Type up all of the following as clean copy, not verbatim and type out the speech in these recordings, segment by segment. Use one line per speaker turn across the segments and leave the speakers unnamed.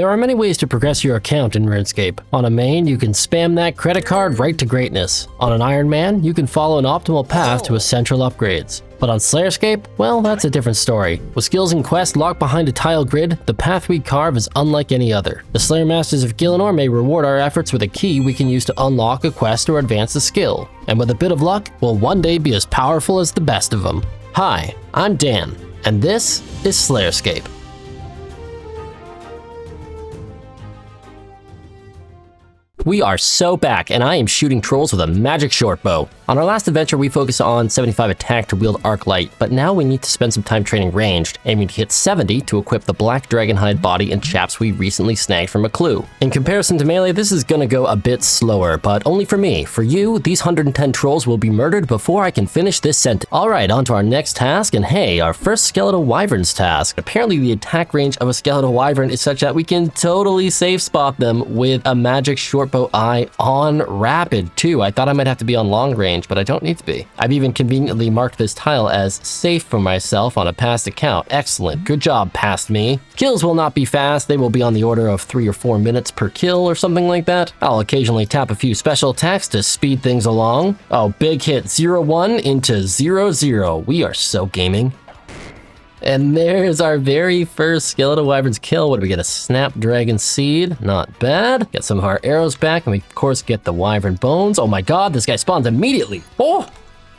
There are many ways to progress your account in RuneScape. On a main, you can spam that credit card right to greatness. On an Ironman, you can follow an optimal path to essential upgrades. But on SlayerScape, well, that's a different story. With skills and quests locked behind a tile grid, the path we carve is unlike any other. The Slayer Masters of Gillinor may reward our efforts with a key we can use to unlock a quest or advance a skill. And with a bit of luck, we'll one day be as powerful as the best of them. Hi, I'm Dan, and this is SlayerScape. We are so back, and I am shooting trolls with a magic short bow. On our last adventure, we focused on 75 attack to wield arc light, but now we need to spend some time training ranged, aiming to hit 70 to equip the black dragonhide body and chaps we recently snagged from a clue. In comparison to melee, this is gonna go a bit slower, but only for me. For you, these 110 trolls will be murdered before I can finish this sentence. Alright, on to our next task, and hey, our first skeletal wyverns task. Apparently the attack range of a skeletal wyvern is such that we can totally safe spot them with a magic short bow eye on rapid too. I thought I might have to be on long range, but I don't need to be. I've even conveniently marked this tile as safe for myself on a past account. Excellent. Good job, past me. Kills will not be fast. They will be on the order of 3 or 4 minutes per kill or something like that. I'll occasionally tap a few special attacks to speed things along. Oh, big hit. 0-1 into 0-0. We are so gaming. And there's our very first skeletal wyvern's kill. What do we get? A snapdragon seed. Not bad. Get some of our arrows back, and we of course get the wyvern bones. Oh my god, this guy spawns immediately. Oh,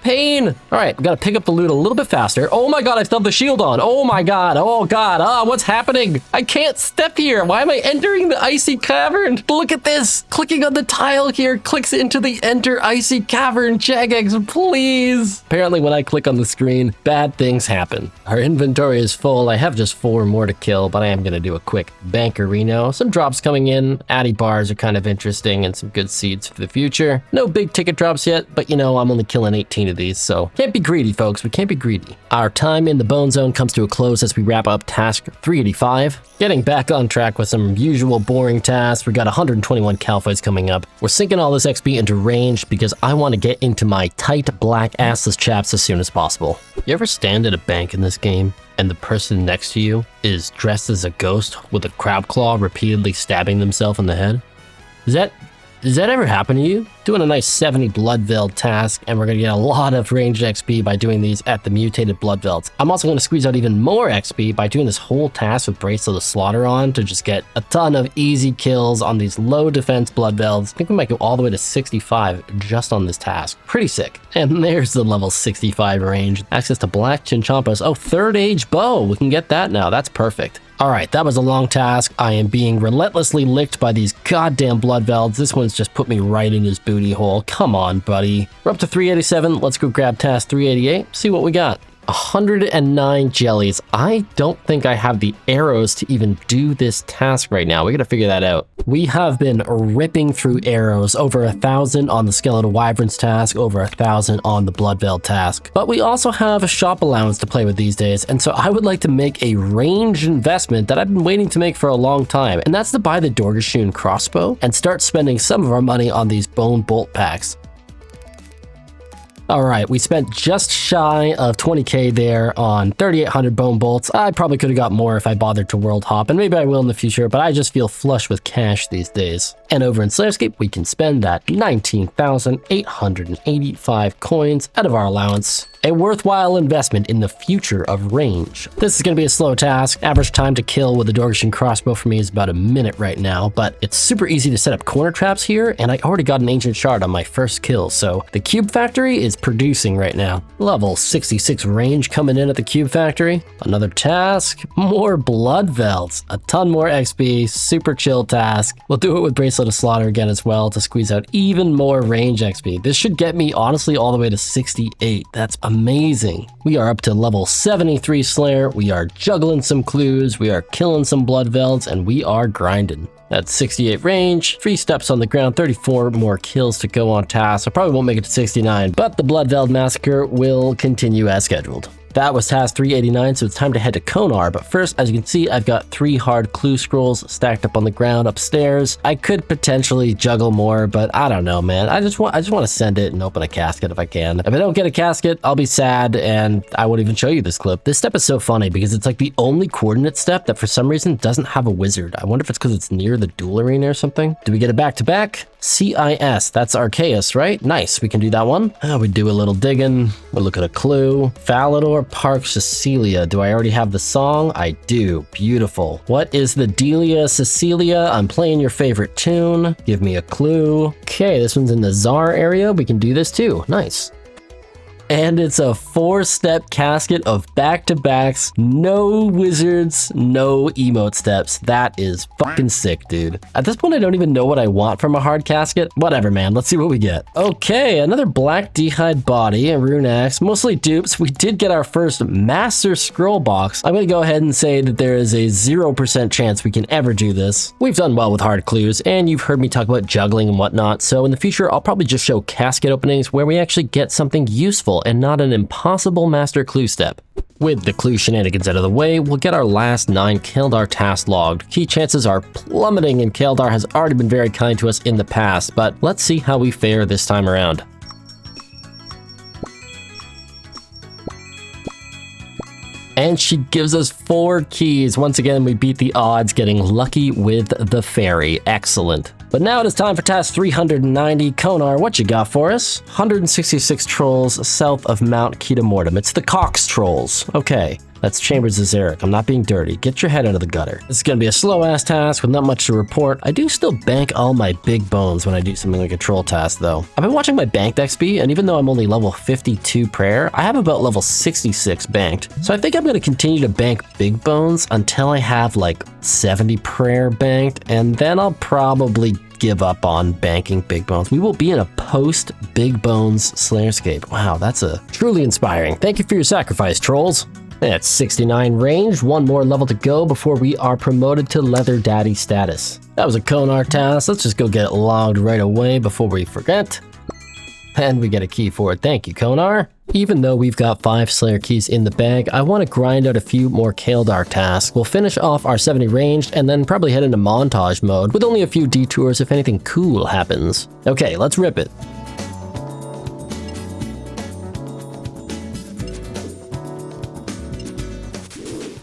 pain. All right, we gotta pick up the loot a little bit faster. Oh my god, I still have the shield on. Oh my god. Oh god. Ah, what's happening? I can't step here. Why am I entering the icy cavern? Look at this. Clicking on the tile here clicks into the enter icy cavern. Jagex, please. Apparently when I click on the screen, bad things happen. Our inventory is full. I have just 4 more to kill, but I am gonna do a quick bankerino. Some drops coming in. Addy bars are kind of interesting and some good seeds for the future. No big ticket drops yet, but you know, I'm only killing 18 of these, so can't be greedy, folks. We can't be greedy. Our time in the bone zone comes to a close as we wrap up task 385. Getting back on track with some usual boring tasks. We got 121 cal fights coming up. We're sinking all this XP into range because I want to get into my tight black assless chaps as soon as possible. You ever stand at a bank in this game and the person next to you is dressed as a ghost with a crab claw repeatedly stabbing themselves in the head? Does that ever happen to you? Doing a nice 70 blood veld task, and we're gonna get a lot of ranged XP by doing these at the mutated blood velds. I'm also gonna squeeze out even more XP by doing this whole task with Bracelet of Slaughter on to just get a ton of easy kills on these low defense blood velds. I think we might go all the way to 65 just on this task. Pretty sick. And there's the level 65 range. Access to black chinchampas. Oh, 3rd age bow. We can get that now. That's perfect. Alright, that was a long task. I am being relentlessly licked by these goddamn blood velds. This one's just put me right in his booty hole. Come on, buddy. We're up to 387. Let's go grab task 388. See what we got. 109 jellies. I don't think I have the arrows to even do this task right now. We gotta figure that out. We have been ripping through arrows. Over 1,000 on the skeletal wyverns task, over 1,000 on the blood veld task. But we also have a shop allowance to play with these days, and so I would like to make a ranged investment that I've been waiting to make for a long time, and that's to buy the Dorgashun crossbow and start spending some of our money on these bone bolt packs. Alright, we spent just shy of 20k there on 3,800 bone bolts. I probably could have got more if I bothered to world hop, and maybe I will in the future, but I just feel flush with cash these days. And over in SlayerScape, we can spend that 19,885 coins out of our allowance. A worthwhile investment in the future of range. This is going to be a slow task. Average time to kill with the Dorgashun crossbow for me is about a minute right now, but it's super easy to set up corner traps here, and I already got an ancient shard on my first kill, so the cube factory is producing right now. Level 66 range coming in at the cube factory. Another task, more blood velds, a ton more XP, super chill task. We'll do it with Bracelet of Slaughter again as well to squeeze out even more range XP. This should get me honestly all the way to 68. That's amazing. We are up to level 73 Slayer. We are juggling some clues. We are killing some blood velds, and we are grinding. That's 68 range, 3 steps on the ground, 34 more kills to go on task. I probably won't make it to 69, but the Blood Veld Massacre will continue as scheduled. That was task 389, so it's time to head to Kalar. But first, as you can see, I've got 3 hard clue scrolls stacked up on the ground upstairs. I could potentially juggle more, but I don't know, man. I just want to send it and open a casket if I can. If I don't get a casket, I'll be sad, and I won't even show you this clip. This step is so funny because it's like the only coordinate step that for some reason doesn't have a wizard. I wonder if it's because it's near the duel arena or something. Do we get it back to back? CIS, that's Arceus, right? Nice, we can do that one. We do a little digging. We'll look at a clue. Falador Park Cecilia. Do I already have the song? I do. Beautiful. What is the Delia Cecilia? I'm playing your favorite tune. Give me a clue. Okay, this one's in the Czar area. We can do this too. Nice. And it's a 4-step casket of back-to-backs, no wizards, no emote steps. That is fucking sick, dude. At this point, I don't even know what I want from a hard casket. Whatever, man. Let's see what we get. Okay, another black d'hide body, a rune axe, mostly dupes. We did get our first master scroll box. I'm gonna go ahead and say that there is a 0% chance we can ever do this. We've done well with hard clues, and you've heard me talk about juggling and whatnot, so in the future, I'll probably just show casket openings where we actually get something useful and not an impossible master clue step. With the clue shenanigans out of the way, we'll get our last 9 Kalar tasks logged. Key chances are plummeting, and Kalar has already been very kind to us in the past, but let's see how we fare this time around. And she gives us 4 keys. Once again, we beat the odds, getting lucky with the fairy. Excellent. But now it is time for task 390. Kalar, what you got for us? 166 trolls south of Mount Ketamortem. It's the Cox trolls. Okay. That's Chambers of Zarek. I'm not being dirty. Get your head out of the gutter. This is gonna be a slow-ass task with not much to report. I do still bank all my big bones when I do something like a troll task, though. I've been watching my banked XP, and even though I'm only level 52 prayer, I have about level 66 banked. So I think I'm gonna continue to bank big bones until I have like 70 prayer banked, and then I'll probably give up on banking big bones. We will be in a post Big Bones SlayerScape. Wow, that's truly inspiring. Thank you for your sacrifice, trolls. That's 69 range, 1 more level to go before we are promoted to Leather Daddy status. That was a Kalar task. Let's just go get it logged right away before we forget. And we get a key for it. Thank you, Kalar. Even though we've got 5 Slayer keys in the bag, I want to grind out a few more Kalar tasks. We'll finish off our 70 ranged and then probably head into montage mode with only a few detours if anything cool happens. Okay, let's rip it.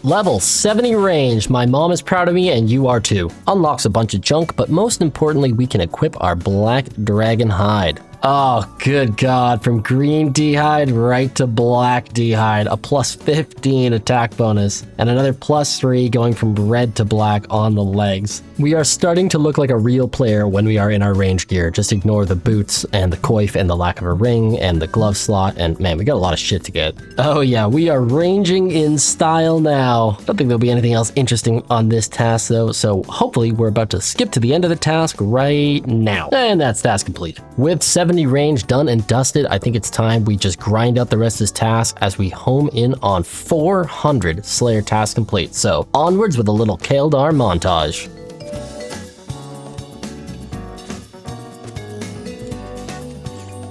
Level 70 range. My mom is proud of me and you are too. Unlocks a bunch of junk, but most importantly, we can equip our black dragon hide. Oh, good God. From green d'hide right to black d'hide. A plus 15 attack bonus. And another plus 3 going from red to black on the legs. We are starting to look like a real player when we are in our range gear. Just ignore the boots and the coif and the lack of a ring and the glove slot. And man, we got a lot of shit to get. Oh yeah, we are ranging in style now. Don't think there'll be anything else interesting on this task though. So hopefully we're about to skip to the end of the task right now. And that's task complete. With 70 range done and dusted, I think it's time we just grind out the rest of this task as we home in on 400 Slayer tasks complete. So onwards with a little Kalar montage.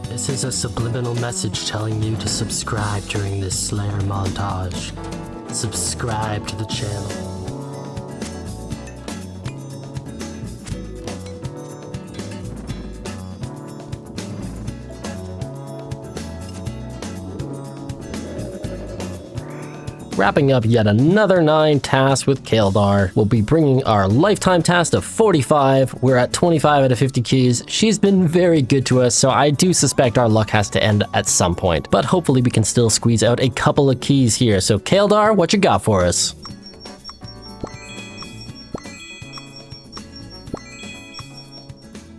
This is a subliminal message telling you to subscribe during this Slayer montage. Subscribe to the channel. Wrapping up yet another 9 tasks with Kalar. We'll be bringing our lifetime task of 45. We're at 25 out of 50 keys. She's been very good to us, so I do suspect our luck has to end at some point. But hopefully we can still squeeze out a couple of keys here. So Kalar, what you got for us?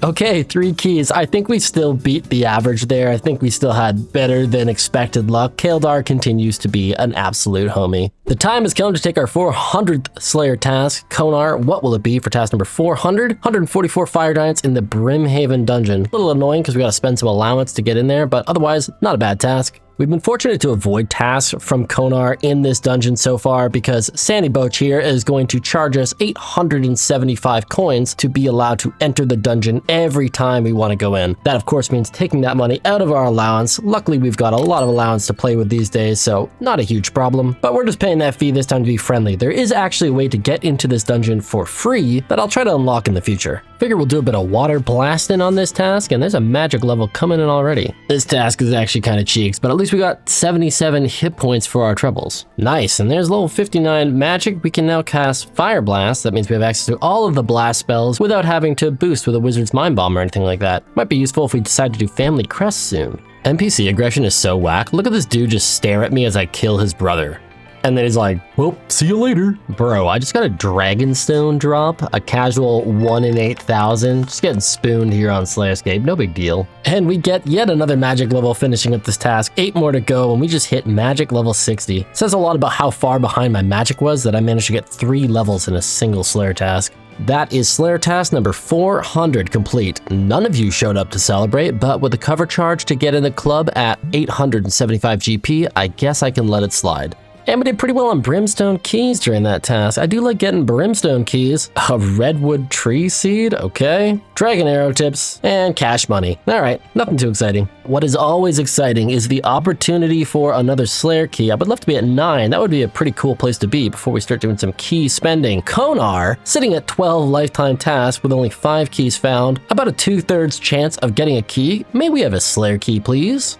Okay, 3 keys. I think we still beat the average there. I think we still had better than expected luck. Kalar continues to be an absolute homie. The time has come to take our 400th Slayer task. Kalar, what will it be for task number 400? 144 fire giants in the Brimhaven dungeon. A little annoying because we gotta spend some allowance to get in there, but otherwise, not a bad task. We've been fortunate to avoid tasks from Kalar in this dungeon so far because Sandy Boach here is going to charge us 875 coins to be allowed to enter the dungeon every time we want to go in. That of course means taking that money out of our allowance. Luckily we've got a lot of allowance to play with these days, so not a huge problem. But we're just paying that fee this time to be friendly. There is actually a way to get into this dungeon for free that I'll try to unlock in the future. Figure we'll do a bit of water blasting on this task, and there's a magic level coming in already. This task is actually kind of cheeks, but at least we got 77 hit points for our troubles. Nice, and there's level 59 magic. We can now cast Fire Blast. That means we have access to all of the blast spells without having to boost with a Wizard's Mind Bomb or anything like that. Might be useful if we decide to do Family Crest soon. NPC aggression is so whack. Look at this dude just stare at me as I kill his brother. And then he's like, well, see you later. Bro, I just got a Dragonstone drop, a casual 1 in 8,000. Just getting spooned here on SlayerScape, no big deal. And we get yet another magic level finishing up this task. 8 more to go, and we just hit magic level 60. Says a lot about how far behind my magic was that I managed to get 3 levels in a single Slayer task. That is Slayer task number 400 complete. None of you showed up to celebrate, but with the cover charge to get in the club at 875 GP, I guess I can let it slide. And we did pretty well on Brimstone Keys during that task. I do like getting Brimstone Keys. A Redwood Tree Seed, okay. Dragon Arrow Tips, and cash money. All right, nothing too exciting. What is always exciting is the opportunity for another Slayer Key. I would love to be at 9. That would be a pretty cool place to be before we start doing some key spending. Kalar, sitting at 12 lifetime tasks with only 5 keys found. About a 2/3 chance of getting a key. May we have a Slayer Key, please?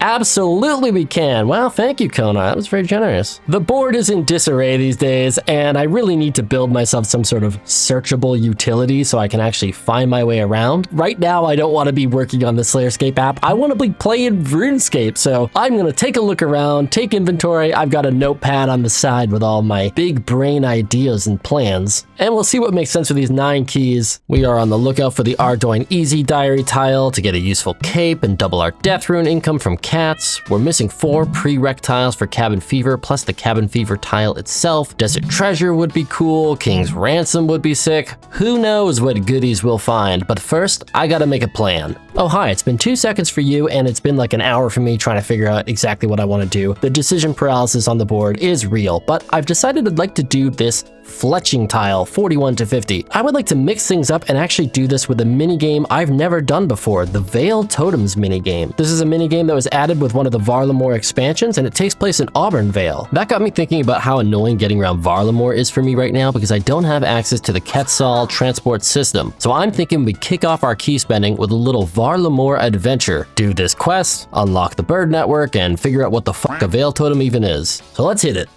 Absolutely we can. Wow, thank you, Kona. That was very generous. The board is in disarray these days, and I really need to build myself some sort of searchable utility so I can actually find my way around. Right now, I don't want to be working on the SlayerScape app. I want to be playing RuneScape, so I'm going to take a look around, take inventory. I've got a notepad on the side with all my big brain ideas and plans, and we'll see what makes sense with these 9 keys. We are on the lookout for the Ardougne Easy Diary tile to get a useful cape and double our death rune income from cats. We're missing 4 prereq tiles for Cabin Fever, plus the Cabin Fever tile itself. Desert Treasure would be cool. King's Ransom would be sick. Who knows what goodies we'll find, but first, I gotta make a plan. Oh hi, it's been 2 seconds for you, and it's been like an hour for me trying to figure out exactly what I want to do. The decision paralysis on the board is real, but I've decided I'd like to do this Fletching tile, 41 to 50. I would like to mix things up and actually do this with a minigame I've never done before, the Veil Totems minigame. This is a minigame that was added with one of the Varlamore expansions, and it takes place in Vale. That got me thinking about how annoying getting around Varlamore is for me right now because I don't have access to the Quetzal transport system. So I'm thinking we kick off our key spending with a little Varlamore adventure. Do this quest, unlock the bird network, and figure out what the fuck a Veil Totem even is. So let's hit it.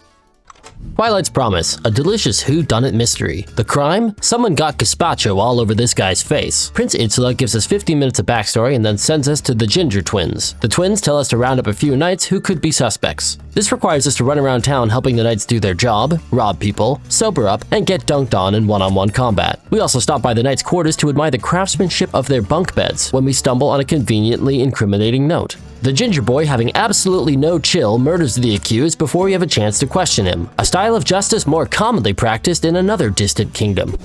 Twilight's Promise, a delicious whodunit mystery. The crime? Someone got gazpacho all over this guy's face. Prince Itzela gives us 50 minutes of backstory and then sends us to the Ginger Twins. The twins tell us to round up a few knights who could be suspects. This requires us to run around town helping the knights do their job, rob people, sober up, and get dunked on in one-on-one combat. We also stop by the knights' quarters to admire the craftsmanship of their bunk beds when we stumble on a conveniently incriminating note. The Ginger Boy, having absolutely no chill, murders the accused before we have a chance to question him. A style of justice more commonly practiced in another distant kingdom.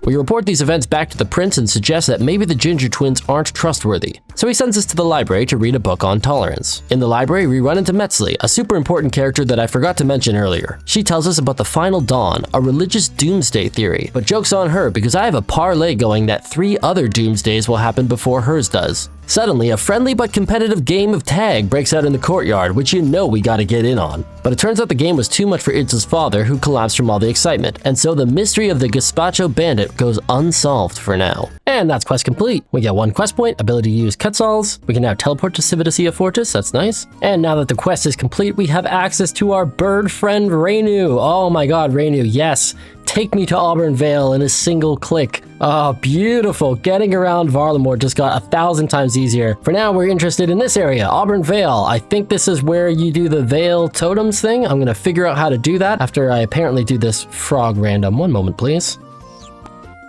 We report these events back to the prince and suggest that maybe the Ginger Twins aren't trustworthy. So he sends us to the library to read a book on tolerance. In the library, we run into Metzli, a super important character that I forgot to mention earlier. She tells us about the Final Dawn, a religious doomsday theory. But joke's on her because I have a parlay going that 3 other doomsdays will happen before hers does. Suddenly, a friendly but competitive game of tag breaks out in the courtyard, which you know we gotta get in on. But it turns out the game was too much for Itz's father, who collapsed from all the excitement, and so the mystery of the Gazpacho Bandit goes unsolved for now. And that's quest complete. We get 1 quest point, ability to use Quetzals. We can now teleport to Cividacia Fortress, that's nice. And now that the quest is complete, we have access to our bird friend Rainu. Oh my god, Rainu, yes. Take me to Vale in a single click. Oh, beautiful. Getting around Varlamore just got 1,000 times easier. For now, we're interested in this area, Vale. I think this is where you do the Veil Totems thing. I'm gonna figure out how to do that after I apparently do this frog random. One moment, please.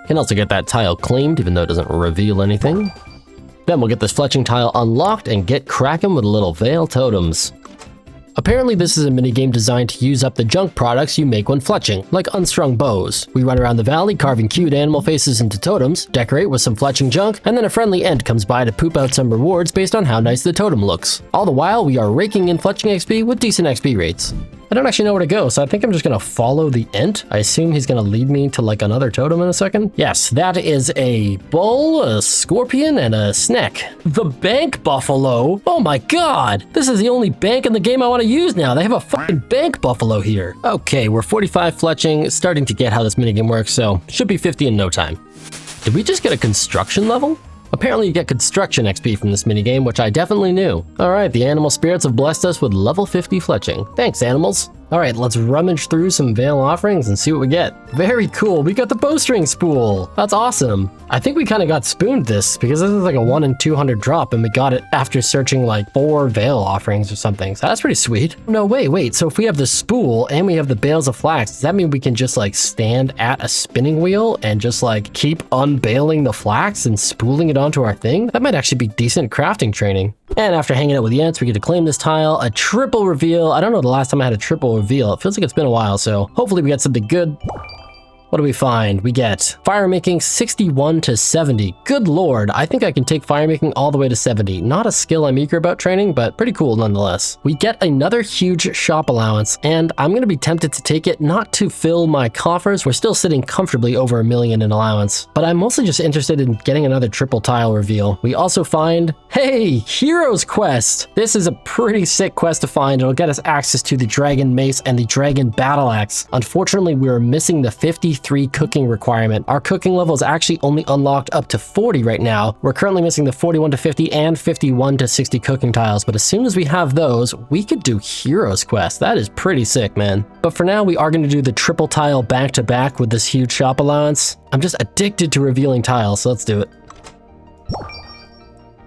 Can also get that tile claimed, even though it doesn't reveal anything. Then we'll get this Fletching tile unlocked and get cracking with a little Veil Totems. Apparently this is a minigame designed to use up the junk products you make when fletching, like unstrung bows. We run around the valley carving cute animal faces into totems, decorate with some fletching junk, and then a friendly ent comes by to poop out some rewards based on how nice the totem looks. All the while, we are raking in fletching XP with decent XP rates. I don't actually know where to go, so I think I'm just gonna follow the ent. I assume he's gonna lead me to like another totem in a second. Yes, that is a bull, a scorpion, and a snake. The bank buffalo? Oh my god! This is the only bank in the game I want to use now. They have a fucking bank buffalo here. Okay, we're 45 fletching, starting to get how this minigame works, so should be 50 in no time. Did we just get a construction level? Apparently you get construction XP from this minigame, which I definitely knew. Alright, the animal spirits have blessed us with level 50 fletching. Thanks, animals. Alright, let's rummage through some Vale offerings and see what we get. Very cool, we got the bowstring spool. That's awesome. I think we kind of got spooned this because this is like a 1 in 200 drop and we got it after searching like 4 Vale offerings or something. So that's pretty sweet. No, wait. So if we have the spool and we have the bales of flax, does that mean we can just like stand at a spinning wheel and just like keep unbaling the flax and spooling it onto our thing? That might actually be decent crafting training. And after hanging out with the ants, we get to claim this tile, a triple reveal. I don't know the last time I had a triple reveal. It feels like it's been a while, so hopefully we get something good. What do we find? We get fire making 61 to 70. Good lord, I think I can take fire making all the way to 70. Not a skill I'm eager about training, but pretty cool nonetheless. We get another huge shop allowance, and I'm gonna be tempted to take it not to fill my coffers. We're still sitting comfortably over $1 million in allowance, but I'm mostly just interested in getting another triple tile reveal. We also find, hey, Heroes Quest. This is a pretty sick quest to find. It'll get us access to the Dragon Mace and the Dragon Battle Axe. Unfortunately, we're missing the 53 cooking requirement. Our cooking level is actually only unlocked up to 40 right now. We're currently missing the 41 to 50 and 51 to 60 cooking tiles, but as soon as we have those, we could do Heroes Quest. That is pretty sick, man. But for now, we are going to do the triple tile back to back with this huge shop allowance. I'm just addicted to revealing tiles, so let's do it.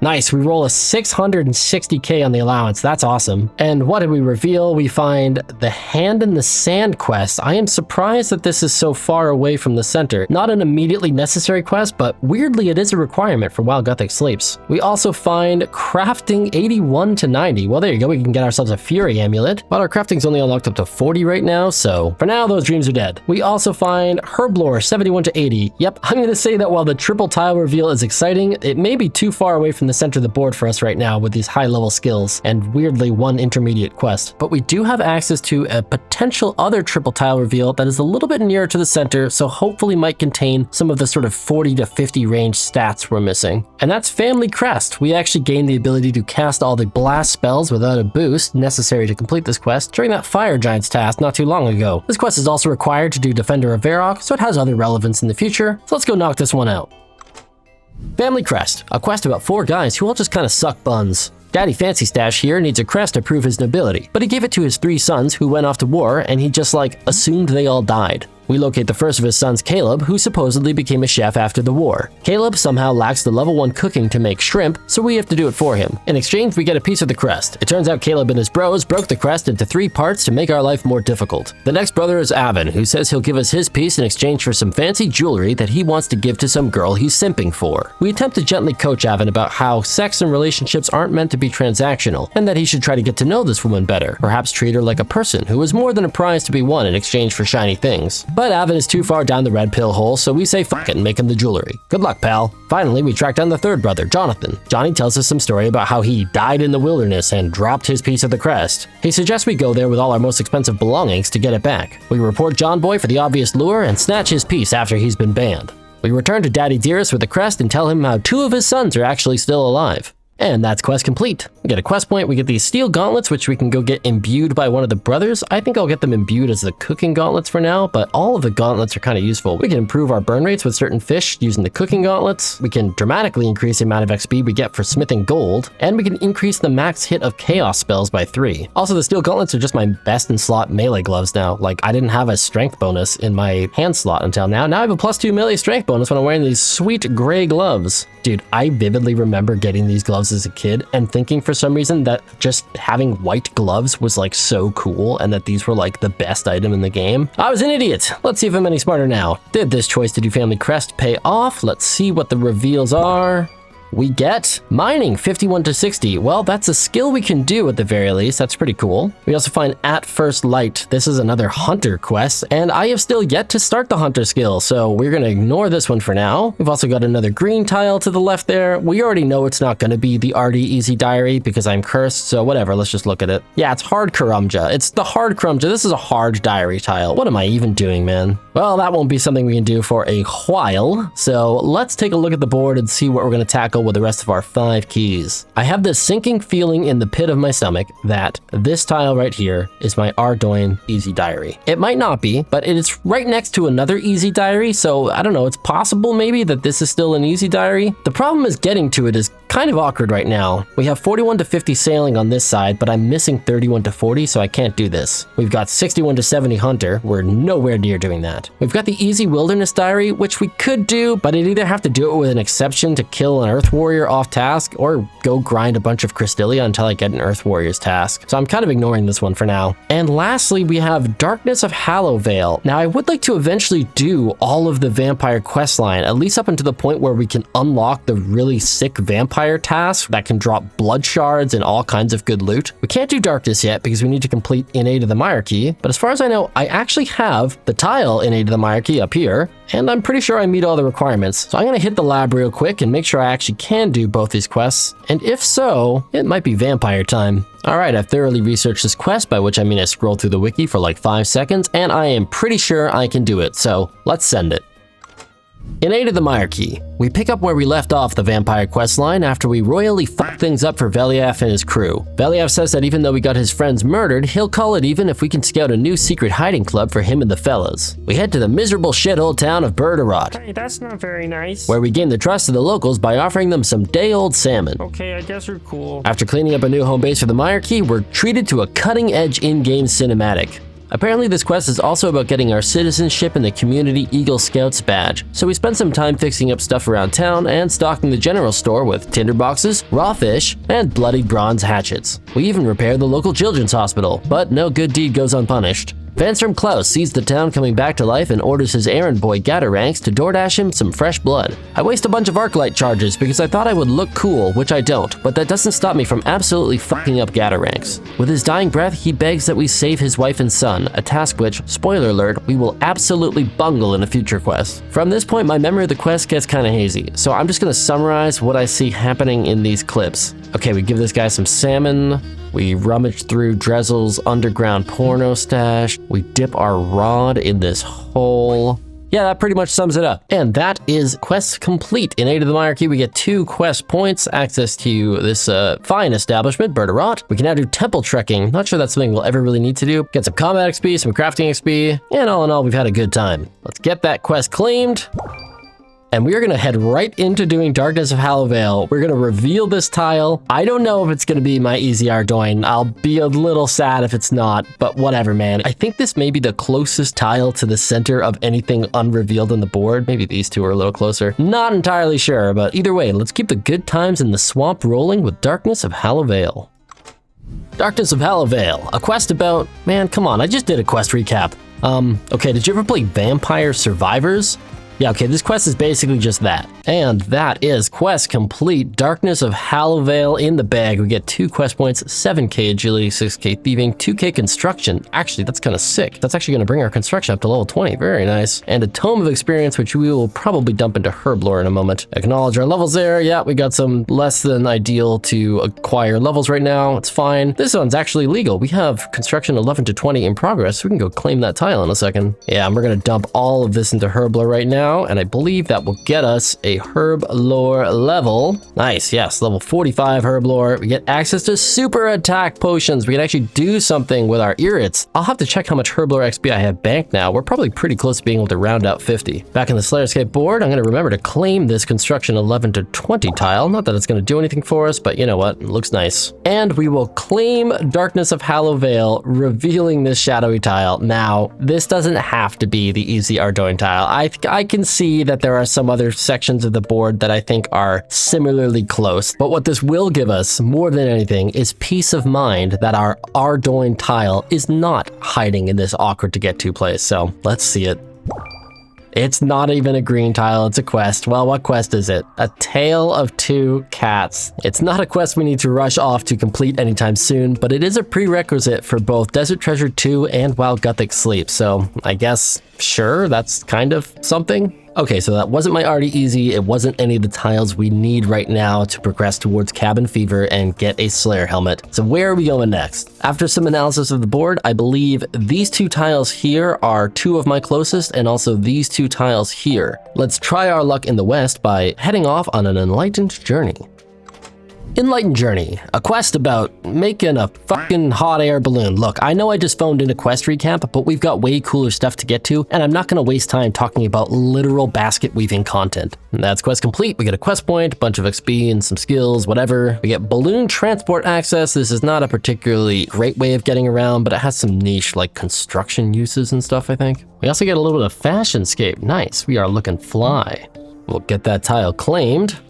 Nice, we roll a 660k on the allowance. That's awesome. And what did we reveal? We find the Hand in the Sand quest. I am surprised that this is so far away from the center. Not an immediately necessary quest, but weirdly it is a requirement for Wild Gothic Sleeps. We also find crafting 81 to 90. Well, there you go. We can get ourselves a Fury amulet, but our crafting's only unlocked up to 40 right now, so for now, those dreams are dead. We also find herblore 71 to 80. Yep, I'm gonna say that while the triple tile reveal is exciting, it may be too far away from the center of the board for us right now with these high level skills and weirdly one intermediate quest. But we do have access to a potential other triple tile reveal that is a little bit nearer to the center, so hopefully might contain some of the sort of 40 to 50 range stats we're missing. And that's Family Crest. We actually gain the ability to cast all the blast spells without a boost necessary to complete this quest during that Fire Giants task not too long ago. This quest is also required to do Defender of Varrock, so it has other relevance in the future. So let's go knock this one out. Family Crest, a quest about 4 guys who all just kind of suck buns. Daddy Fancy Stash here needs a crest to prove his nobility, but he gave it to his 3 sons who went off to war and he just like assumed they all died. We locate the first of his sons, Caleb, who supposedly became a chef after the war. Caleb somehow lacks the level 1 cooking to make shrimp, so we have to do it for him. In exchange, we get a piece of the crest. It turns out Caleb and his bros broke the crest into 3 parts to make our life more difficult. The next brother is Avin, who says he'll give us his piece in exchange for some fancy jewelry that he wants to give to some girl he's simping for. We attempt to gently coach Avin about how sex and relationships aren't meant to be transactional, and that he should try to get to know this woman better, perhaps treat her like a person who is more than a prize to be won in exchange for shiny things. But Avin is too far down the red pill hole, so we say fuck it and make him the jewelry. Good luck, pal. Finally, we track down the 3rd brother, Jonathan. Johnny tells us some story about how he died in the wilderness and dropped his piece of the crest. He suggests we go there with all our most expensive belongings to get it back. We report John Boy for the obvious lure and snatch his piece after he's been banned. We return to Daddy Dearest with the crest and tell him how 2 of his sons are actually still alive. And that's quest complete. We get a quest point, we get these steel gauntlets, which we can go get imbued by one of the brothers. I think I'll get them imbued as the cooking gauntlets for now, but all of the gauntlets are kind of useful. We can improve our burn rates with certain fish using the cooking gauntlets. We can dramatically increase the amount of XP we get for smithing gold, and we can increase the max hit of chaos spells by 3. Also, the steel gauntlets are just my best in slot melee gloves now. Like, I didn't have a strength bonus in my hand slot until now. Now I have a +2 melee strength bonus when I'm wearing these sweet gray gloves. Dude, I vividly remember getting these gloves as a kid and thinking for some reason that just having white gloves was like so cool and that these were like the best item in the game. I was an idiot. Let's see if I'm any smarter now. Did this choice to do Family Crest pay off? Let's see what the reveals are. we get mining 51 to 60. Well, that's a skill we can do at the very least. That's pretty cool. We also find at first light. This is another hunter quest, and I have still yet to start the hunter skill, so we're going to ignore this one for now. We've also got another green tile to the left there. We already know it's not going to be the Ardy Easy Diary because I'm cursed, so whatever, let's just look at it. Yeah, it's hard Karumja. It's the hard Karumja. This is a hard diary tile. What am I even doing, man? Well, that won't be something we can do for a while, so let's take a look at the board and see what we're going to tackle with the rest of our 5 keys. I have this sinking feeling in the pit of my stomach that this tile right here is my Ardougne Easy Diary. It might not be, but it is right next to another Easy Diary, so I don't know, it's possible maybe that this is still an Easy Diary. The problem is getting to it is kind of awkward right now. We have 41 to 50 sailing on this side, but I'm missing 31 to 40, so I can't do this. We've got 61 to 70 hunter. We're nowhere near doing that. We've got the easy wilderness diary, which we could do, but I'd either have to do it with an exception to kill an earth warrior off task or go grind a bunch of Crystallia until I get an earth warrior's task. So I'm kind of ignoring this one for now. And lastly, we have Darkness of Hallowvale. Now I would like to eventually do all of the vampire questline, at least up until the point where we can unlock the really sick vampire task that can drop blood shards and all kinds of good loot. We can't do darkness yet because we need to complete Innate of the Myarchy, but as far as I know, I actually have the tile Innate of the Myarchy up here, and I'm pretty sure I meet all the requirements. So I'm gonna hit the lab real quick and make sure I actually can do both these quests, and if so, it might be vampire time. Alright, I've thoroughly researched this quest, by which I mean I scrolled through the wiki for like 5 seconds, and I am pretty sure I can do it, so let's send it. Innate of the Myarchy. We pick up where we left off the vampire questline after we royally fuck things up for Veliath and his crew. Veliath says that even though we got his friends murdered, he'll call it even if we can scout a new secret hiding club for him and the fellas. We head to the miserable shithole town of Berdarot.
Hey, that's not very nice.
Where we gain the trust of the locals by offering them some day-old salmon.
Okay, I guess we're cool.
After cleaning up a new home base for the Myarchy, we're treated to a cutting-edge in-game cinematic. Apparently this quest is also about getting our citizenship in the Community Eagle Scouts badge, so we spend some time fixing up stuff around town and stocking the general store with tinderboxes, raw fish, and bloodied bronze hatchets. We even repair the local children's hospital, but no good deed goes unpunished. Vanstrom Klaus sees the town coming back to life and orders his errand boy Gataranx to DoorDash him some fresh blood. I waste a bunch of Arclight charges because I thought I would look cool, which I don't, but that doesn't stop me from absolutely fucking up Gataranx. With his dying breath, he begs that we save his wife and son, a task which, spoiler alert, we will absolutely bungle in a future quest. From this point, my memory of the quest gets kinda hazy, so I'm just gonna summarize what I see happening in these clips. Okay, we give this guy some salmon. We rummage through Dressel's underground porno stash. We dip our rod in this hole. Yeah, that pretty much sums it up. And that is quest complete. In Innate of the Myarchy, we get 2 quest points, access to this fine establishment, Berdarot. We can now do temple trekking. Not sure that's something we'll ever really need to do. Get some combat XP, some crafting XP, and all in all, we've had a good time. Let's get that quest claimed. And we are gonna head right into doing Darkness of Hallowvale. We're gonna reveal this tile. I don't know if it's gonna be my easy Ardougne. I'll be a little sad if it's not, but whatever, man. I think this may be the closest tile to the center of anything unrevealed on the board. Maybe these two are a little closer. Not entirely sure, but either way, let's keep the good times in the swamp rolling with Darkness of Hallowvale. Darkness of Hallowvale, a quest about... Man, come on, I just did a quest recap. Okay, did you ever play Vampire Survivors? Yeah, okay, this quest is basically just that. And that is quest complete. Darkness of Hallowvale in the bag. We get 2 quest points, 7k agility, 6k thieving, 2k construction. Actually, that's kind of sick. That's actually going to bring our construction up to level 20. Very nice. And a tome of experience, which we will probably dump into herblore in a moment. Acknowledge our levels there. Yeah, we got some less than ideal to acquire levels right now. It's fine. This one's actually legal. We have construction 11 to 20 in progress. We can go claim that tile in a second. Yeah, and we're going to dump all of this into herblore right now. And I believe that will get us a herblore level. Nice, yes, level 45 herblore. We get access to super attack potions. We can actually do something with our irrits. I'll have to check how much herblore XP I have banked now. We're probably pretty close to being able to round out 50. Back in the SlayerScape board, I'm going to remember to claim this construction 11 to 20 tile. Not that it's going to do anything for us, but you know what? It looks nice. And we will claim Darkness of Hallowvale, revealing this shadowy tile. Now, this doesn't have to be the easy Ardougne tile. I can see that there are some other sections of the board that I think are similarly close. But what this will give us, more than anything, is peace of mind that our Ardougne tile is not hiding in this awkward to get to place. So let's see it. It's not even a green tile, it's a quest. Well, what quest is it? A Tale of Two Cats. It's not a quest we need to rush off to complete anytime soon, but it is a prerequisite for both Desert Treasure 2 and Wild Gothic Sleep, so I guess, sure, that's kind of something. Okay, so that wasn't my already easy. It wasn't any of the tiles we need right now to progress towards Cabin Fever and get a Slayer helmet. So where are we going next? After some analysis of the board, I believe these two tiles here are two of my closest, and also these two tiles here. Let's try our luck in the west by heading off on an enlightened journey. Enlightened Journey, a quest about making a fucking hot air balloon. Look, I know I just phoned in a quest recap, but we've got way cooler stuff to get to, and I'm not gonna waste time talking about literal basket weaving content. And that's quest complete. We get a quest point, a bunch of XP and some skills, whatever. We get balloon transport access. This is not a particularly great way of getting around, but it has some niche like construction uses and stuff, I think. We also get a little bit of Fashionscape. Nice, we are looking fly. We'll get that tile claimed.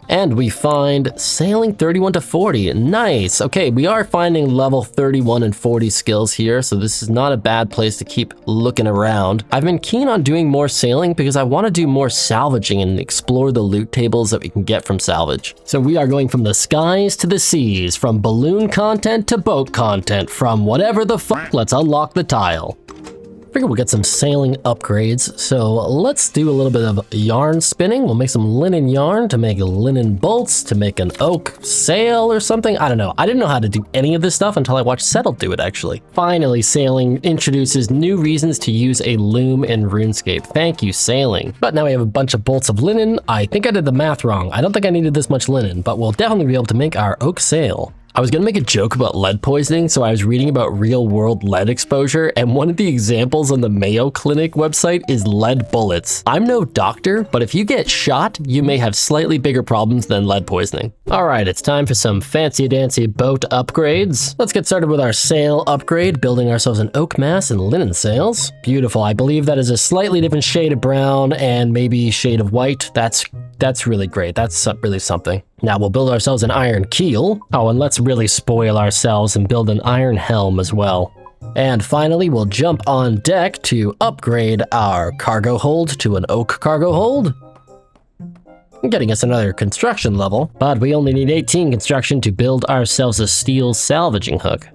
And we find Sailing 31 to 40. Nice. Okay, we are finding level 31 and 40 skills here, so this is not a bad place to keep looking around. I've been keen on doing more sailing because I want to do more salvaging and explore the loot tables that we can get from salvage. So we are going from the skies to the seas, from balloon content to boat content, from whatever the fuck. Let's unlock the tile. I figure we'll get some sailing upgrades, so let's do a little bit of yarn spinning. We'll make some linen yarn to make linen bolts, to make an oak sail or something. I don't know. I didn't know how to do any of this stuff until I watched Settle do it, actually. Finally, sailing introduces new reasons to use a loom in RuneScape. Thank you, sailing. But now we have a bunch of bolts of linen. I think I did the math wrong. I don't think I needed this much linen, but we'll definitely be able to make our oak sail. I was gonna make a joke about lead poisoning, so I was reading about real-world lead exposure, and one of the examples on the Mayo Clinic website is lead bullets. I'm no doctor, but if you get shot, you may have slightly bigger problems than lead poisoning. All right, it's time for some fancy-dancy boat upgrades. Let's get started with our sail upgrade, building ourselves an oak mast and linen sails. Beautiful. I believe that is a slightly different shade of brown and maybe shade of white. That's really great. That's really something. Now we'll build ourselves an iron keel. Oh, and let's really spoil ourselves and build an iron helm as well. And finally, we'll jump on deck to upgrade our cargo hold to an oak cargo hold, getting us another construction level, but we only need 18 construction to build ourselves a steel salvaging hook.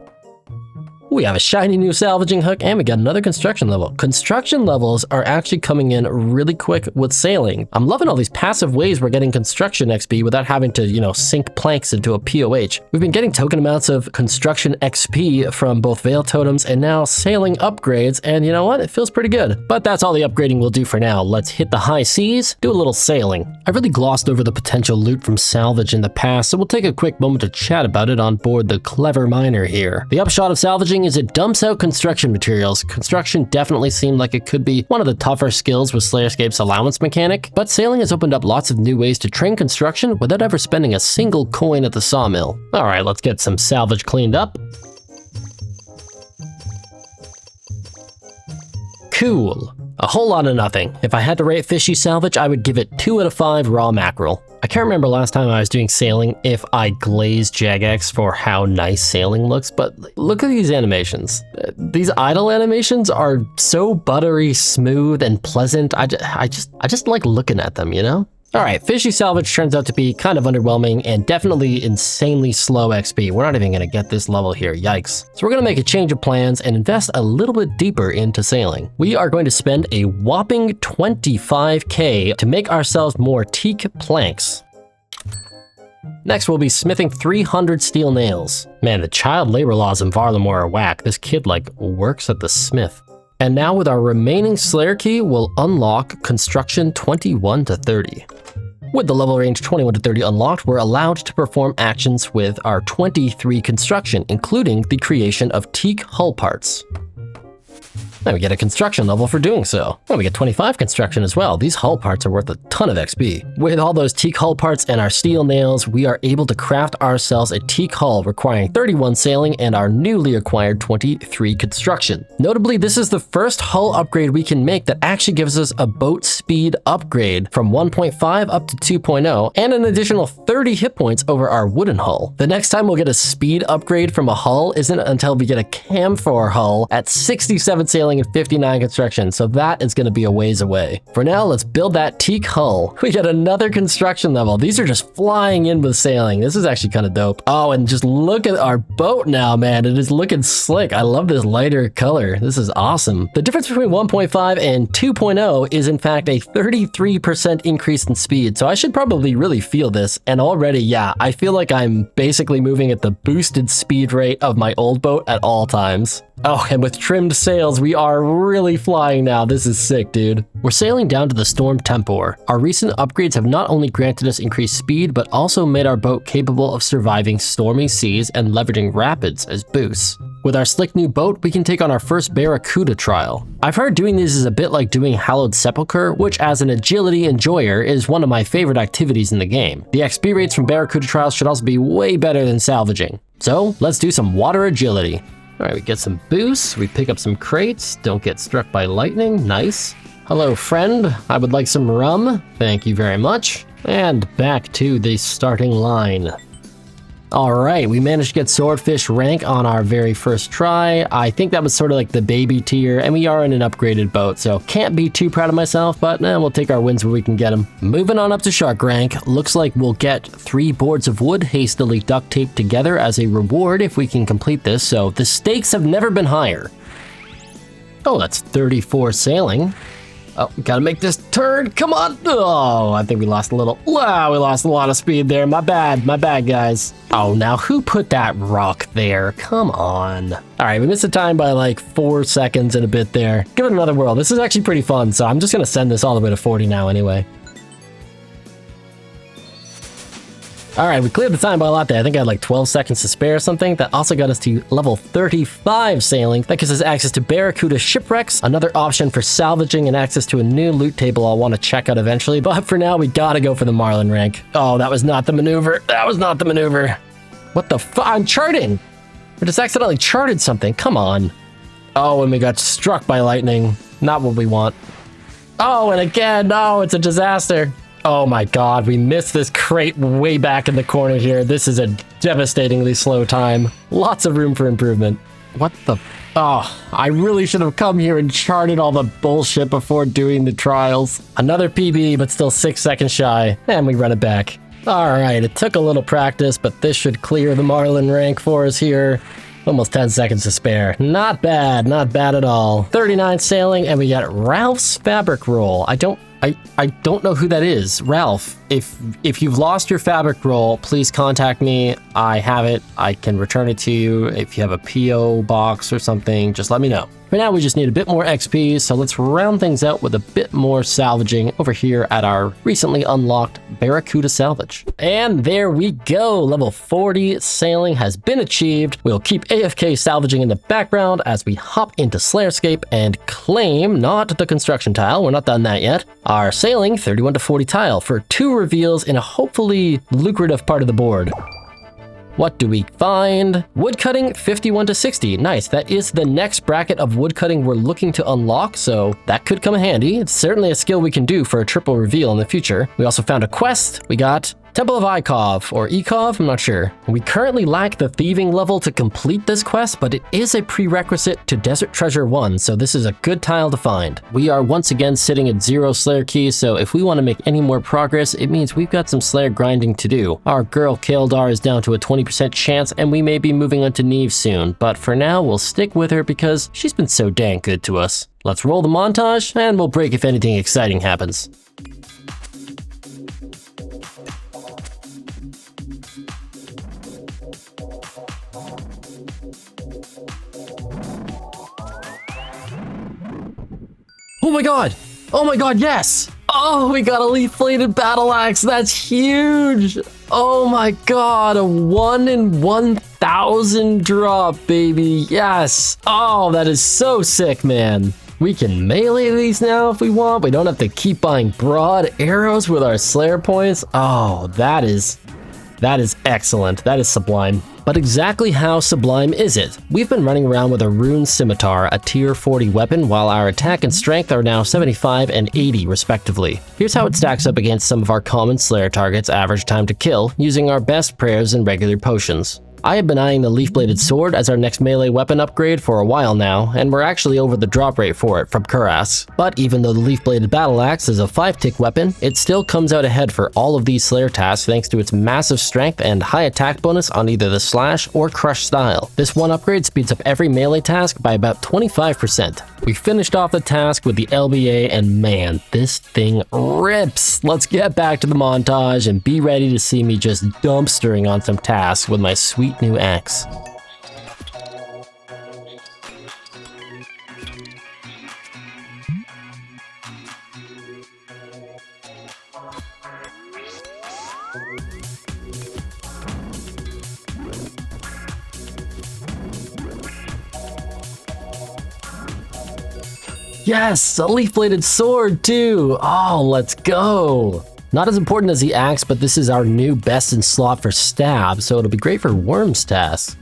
We have a shiny new salvaging hook, and we got another construction level. Construction levels are actually coming in really quick with sailing. I'm loving all these passive ways we're getting construction XP without having to, sink planks into a POH. We've been getting token amounts of construction XP from both Veil Totems and now sailing upgrades, and you know what? It feels pretty good. But that's all the upgrading we'll do for now. Let's hit the high seas, do a little sailing. I really glossed over the potential loot from salvage in the past, so we'll take a quick moment to chat about it on board the Clever Miner here. The upshot of salvaging is it dumps out construction materials. Construction definitely seemed like it could be one of the tougher skills with SlayerScape's allowance mechanic, but sailing has opened up lots of new ways to train construction without ever spending a single coin at the sawmill. All right, let's get some salvage cleaned up. Cool. A whole lot of nothing. If I had to rate fishy salvage, I would give it 2 out of 5 raw mackerel. I can't remember last time I was doing sailing if I glazed Jagex for how nice sailing looks, but look at these animations. These idle animations are so buttery, smooth, and pleasant. I just like looking at them, All right, fishy salvage turns out to be kind of underwhelming and definitely insanely slow XP. We're not even gonna get this level here, yikes. So we're gonna make a change of plans and invest a little bit deeper into sailing. We are going to spend a whopping 25k to make ourselves more teak planks. Next, we'll be smithing 300 steel nails. Man, the child labor laws in Varlamore are whack. This kid, works at the smith. And now with our remaining Slayer key, we'll unlock construction 21 to 30. With the level range 21 to 30 unlocked, we're allowed to perform actions with our 23 construction, including the creation of teak hull parts. Now we get a construction level for doing so. And we get 25 construction as well. These hull parts are worth a ton of XP. With all those teak hull parts and our steel nails, we are able to craft ourselves a teak hull requiring 31 sailing and our newly acquired 23 construction. Notably, this is the first hull upgrade we can make that actually gives us a boat speed upgrade from 1.5 up to 2.0 and an additional 30 hit points over our wooden hull. The next time we'll get a speed upgrade from a hull isn't until we get a camphor hull at 67 sailing sailing and 59 construction, so that is going to be a ways away. For now, let's build that teak hull. We got another construction level. These are just flying in with sailing. This is actually kind of dope. Oh, and just look at our boat now, man. It is looking slick. I love this lighter color. This is awesome. The difference between 1.5 and 2.0 is in fact a 33% increase in speed, so I should probably really feel this. And already, yeah, I feel like I'm basically moving at the boosted speed rate of my old boat at all times. Oh, and with trimmed sails, we are really flying now. This is sick, dude. We're sailing down to the Storm Tempor. Our recent upgrades have not only granted us increased speed, but also made our boat capable of surviving stormy seas and leveraging rapids as boosts. With our slick new boat, we can take on our first Barracuda trial. I've heard doing these is a bit like doing Hallowed Sepulchre, which as an agility enjoyer is one of my favorite activities in the game. The XP rates from Barracuda trials should also be way better than salvaging. So let's do some water agility. All right, we get some boosts, we pick up some crates, don't get struck by lightning, nice. Hello, friend, I would like some rum, thank you very much. And back to the starting line. All right, we managed to get Swordfish rank on our very first try. I think that was sort of like the baby tier, and we are in an upgraded boat, so can't be too proud of myself, but we'll take our wins where we can get them. Moving on up to Shark rank, looks like we'll get 3 boards of wood hastily duct taped together as a reward if we can complete this, so the stakes have never been higher. Oh, that's 34 sailing. Oh, gotta make this turn, come on! Oh, I think we lost a little. Wow, we lost a lot of speed there, my bad, guys. Oh, now who put that rock there? Come on. All right, we missed the time by like 4 seconds and a bit there. Give it another whirl. This is actually pretty fun, so I'm just gonna send this all the way to 40 now anyway. All right, we cleared the time by a lot there. I think I had like 12 seconds to spare or something. That also got us to level 35 sailing. That gives us access to Barracuda shipwrecks, another option for salvaging, and access to a new loot table I'll want to check out eventually. But for now, we gotta go for the Marlin rank. Oh, that was not the maneuver. That was not the maneuver. What the fuck? I'm charting. I just accidentally charted something. Come on. Oh, and we got struck by lightning. Not what we want. Oh, and again, no, it's a disaster. Oh my god, we missed this crate way back in the corner here. This is a devastatingly slow time. Lots of room for improvement. What the... Oh, I really should have come here and charted all the bullshit before doing the trials. Another PB, but still 6 seconds shy. And we run it back. Alright, it took a little practice, but this should clear the Marlin rank for us here. Almost 10 seconds to spare. Not bad at all. 39 sailing, and we got Ralph's fabric roll. I don't know who that is. Ralph, if you've lost your fabric roll, please contact me. I have it. I can return it to you. If you have a PO box or something, just let me know. For now, we just need a bit more XP, so let's round things out with a bit more salvaging over here at our recently unlocked Barracuda salvage. And there we go. Level 40 sailing has been achieved. We'll keep AFK salvaging in the background as we hop into SlayerScape and claim not the construction tile. We're not done that yet. Our sailing 31 to 40 tile for 2 reveals in a hopefully lucrative part of the board. What do we find? Woodcutting 51 to 60. Nice. That is the next bracket of woodcutting we're looking to unlock, so that could come in handy. It's certainly a skill we can do for a triple reveal in the future. We also found a quest. We got Temple of Ikov, or Ikov, I'm not sure. We currently lack the thieving level to complete this quest, but it is a prerequisite to Desert Treasure 1, so this is a good tile to find. We are once again sitting at 0 Slayer keys, so if we want to make any more progress, it means we've got some Slayer grinding to do. Our girl Kalar is down to a 20% chance, and we may be moving on to Neve soon, but for now, we'll stick with her because she's been so dang good to us. Let's roll the montage, and we'll break if anything exciting happens. Oh my god! Oh my god, yes! Oh, we got a leaf-bladed battle axe. That's huge! Oh my god, a 1 in 1,000 drop, baby. Yes! Oh, that is so sick, man. We can melee these now if we want. We don't have to keep buying broad arrows with our Slayer points. Oh, that is excellent. That is sublime. But exactly how sublime is it? We've been running around with a rune scimitar, a tier 40 weapon, while our attack and strength are now 75 and 80 respectively. Here's how it stacks up against some of our common Slayer targets' average time to kill, using our best prayers and regular potions. I have been eyeing the leaf-bladed sword as our next melee weapon upgrade for a while now, and we're actually over the drop rate for it from Kuras. But even though the leaf-bladed battle axe is a 5-tick weapon, it still comes out ahead for all of these Slayer tasks thanks to its massive strength and high attack bonus on either the slash or crush style. This one upgrade speeds up every melee task by about 25%. We finished off the task with the LBA, and man, this thing rips! Let's get back to the montage and be ready to see me just dumpstering on some tasks with my sweet new axe. Yes, a leaf-bladed sword too! Oh, let's go! Not as important as the axe, but this is our new best in slot for stab, so it'll be great for worms tasks.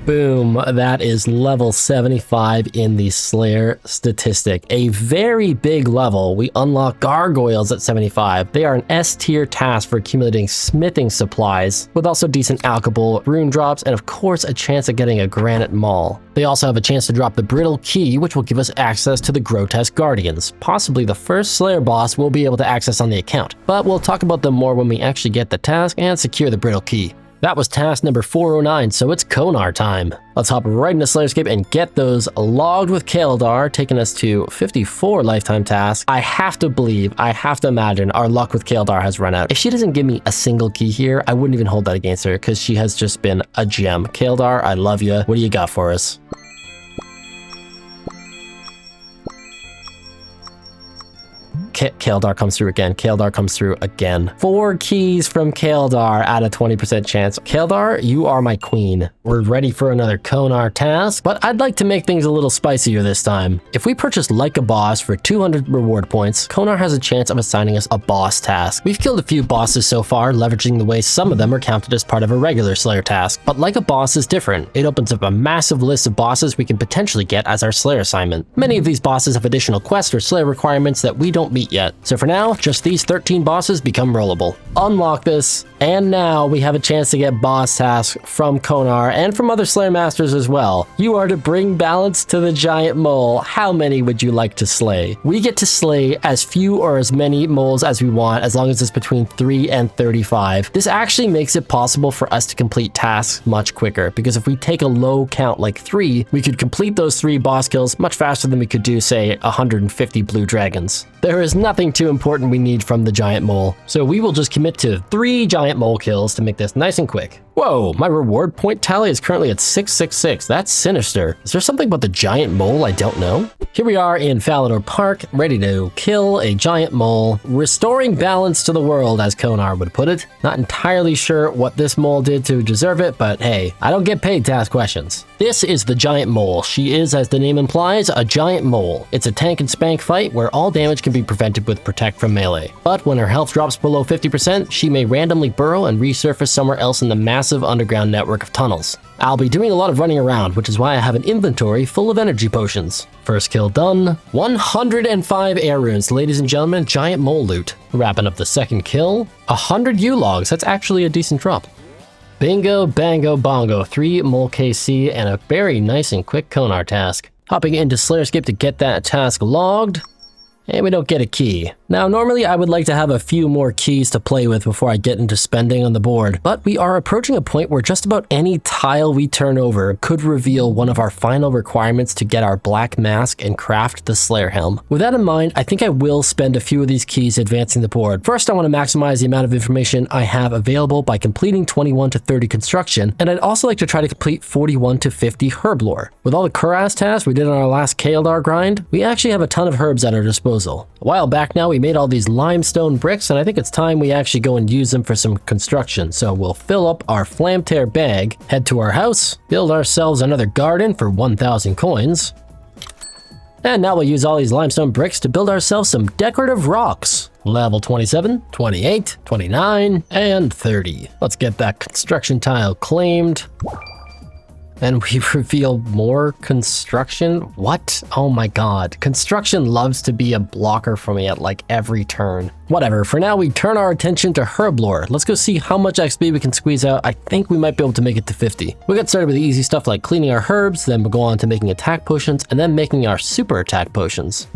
Boom, that is level 75 in the Slayer statistic. A very big level. We unlock gargoyles at 75. They are an S tier task for accumulating smithing supplies, with also decent alchable rune drops, and of course a chance at getting a granite maul. They also have a chance to drop the brittle key, which will give us access to the grotesque guardians, possibly the first Slayer boss we'll be able to access on the account. But we'll talk about them more when we actually get the task and secure the brittle key. That was task number 409, so it's Konar time. Let's hop right into SlayerScape and get those logged with Kalar, taking us to 54 lifetime tasks. I have to believe, I have to imagine our luck with Kalar has run out. If she doesn't give me a single key here, I wouldn't even hold that against her because she has just been a gem. Kalar, I love you. What do you got for us? Kalar comes through again. Kalar comes through again. 4 keys from Kalar at a 20% chance. Kalar, you are my queen. We're ready for another Konar task, but I'd like to make things a little spicier this time. If we purchase Like a Boss for 200 reward points, Konar has a chance of assigning us a boss task. We've killed a few bosses so far, leveraging the way some of them are counted as part of a regular Slayer task, but Like a Boss is different. It opens up a massive list of bosses we can potentially get as our Slayer assignment. Many of these bosses have additional quest or Slayer requirements that we don't meet yet. So for now, just these 13 bosses become rollable. Unlock this, and now we have a chance to get boss tasks from Konar and from other Slayer Masters as well. You are to bring balance to the giant mole. How many would you like to slay? We get to slay as few or as many moles as we want, as long as it's between 3 and 35. This actually makes it possible for us to complete tasks much quicker, because if we take a low count like 3, we could complete those 3 boss kills much faster than we could do, say, 150 blue dragons. There is nothing too important we need from the giant mole, so we will just commit to 3 giant mole kills to make this nice and quick. Whoa, my reward point tally is currently at 666. That's sinister. Is there something about the giant mole I don't know? Here we are in Vampyre Park, ready to kill a giant mole, restoring balance to the world, as Konar would put it. Not entirely sure what this mole did to deserve it, but hey, I don't get paid to ask questions. This is the giant mole. She is, as the name implies, a giant mole. It's a tank and spank fight where all damage can be prevented with Protect from melee. But when her health drops below 50%, she may randomly burrow and resurface somewhere else in the massive underground network of tunnels. I'll be doing a lot of running around, which is why I have an inventory full of energy potions. First kill done. 105 air runes, ladies and gentlemen, giant mole loot. Wrapping up the second kill. 100 U-logs, that's actually a decent drop. Bingo, bango, bongo, 3 mole KC and a very nice and quick Konar task. Hopping into SlayerScape to get that task logged. And we don't get a key. Now, normally I would like to have a few more keys to play with before I get into spending on the board, but we are approaching a point where just about any tile we turn over could reveal one of our final requirements to get our black mask and craft the Slayer helm. With that in mind, I think I will spend a few of these keys advancing the board. First, I want to maximize the amount of information I have available by completing 21 to 30 construction, and I'd also like to try to complete 41 to 50 herblore. With all the Kuras tasks we did on our last Kalar grind, we actually have a ton of herbs at our disposal. A while back now, we made all these limestone bricks, and I think it's time we actually go and use them for some construction. So we'll fill up our flamtear bag, head to our house, build ourselves another garden for 1,000 coins, And now we'll use all these limestone bricks to build ourselves some decorative rocks. Level 27, 28, 29, and 30. Let's get that construction tile claimed. And we reveal more construction. What? Oh my god. Construction loves to be a blocker for me at like every turn. Whatever, for now we turn our attention to herblore. Let's go see how much XP we can squeeze out. I think we might be able to make it to 50. We got started with the easy stuff like cleaning our herbs, then we'll go on to making attack potions, and then making our super attack potions.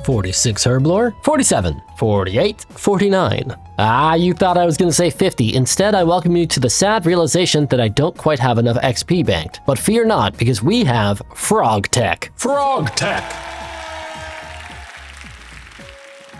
46 herblore, 47, 48, 49. Ah, you thought I was gonna say 50. Instead, I welcome you to the sad realization that I don't quite have enough XP banked. But fear not, because we have frog tech.
Frog tech!